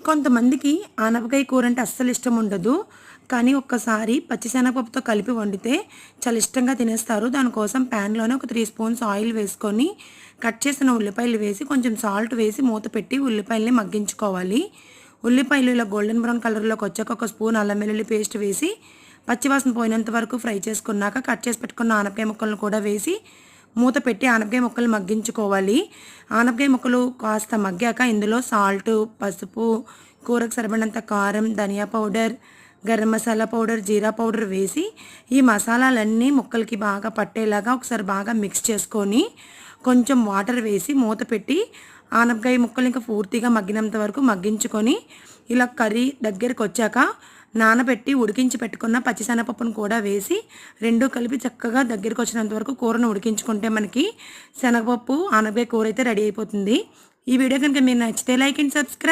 కొంతమందికి ఆనపకాయ కూర అంటే అస్సలు ఇష్టం ఉండదు. కానీ ఒక్కసారి పచ్చిశనగపప్పుతో కలిపి వండితే చాలా ఇష్టంగా తినేస్తారు. దానికోసం ప్యాన్‌లోనే ఒక 3 స్పూన్స్ ఆయిల్ వేసుకొని, కట్ చేసిన ఉల్లిపాయలు వేసి, కొంచెం సాల్ట్ వేసి మూత పెట్టి ఉల్లిపాయల్ని మగ్గించుకోవాలి. ఉల్లిపాయలు ఇలా గోల్డెన్ బ్రౌన్ కలర్‌లోకి వచ్చాక ఒక స్పూన్ అల్లం వెల్లుల్లి పేస్ట్ వేసి, పచ్చివాసన పోయినంత వరకు ఫ్రై చేసుకున్నాక కట్ చేసి పెట్టుకున్న ఆనపకాయ ముక్కలను కూడా వేసి మూత పెట్టి ఆనపకాయ ముక్కలు మగ్గించుకోవాలి. ఆనపకాయ ముక్కలు కాస్త మగ్గాక ఇందులో సాల్టు, పసుపు, కూరకు సరిపడినంత కారం, ధనియా పౌడర్, గరం మసాలా పౌడర్, జీరా పౌడర్ వేసి ఈ మసాలాలన్నీ ముక్కలకి బాగా పట్టేలాగా ఒకసారి బాగా మిక్స్ చేసుకొని కొంచెం వాటర్ వేసి మూత పెట్టి ఆనపకాయ ముక్కలు ఇంకా పూర్తిగా మగ్గినంత వరకు మగ్గించుకొని ఇలా కర్రీ దగ్గరికి వచ్చాక నానబెట్టి ఉడికించి పెట్టుకున్న పచ్చిశనగపప్పును కూడా వేసి రెండూ కలిపి చక్కగా దగ్గరికి వచ్చినంత వరకు కూరను ఉడికించుకుంటే మనకి శనగపప్పు ఆనపకాయ కూర అయితే రెడీ అయిపోతుంది. ఈ వీడియో కనుక మీరు నచ్చితే లైక్ అండ్ సబ్స్క్రైబ్.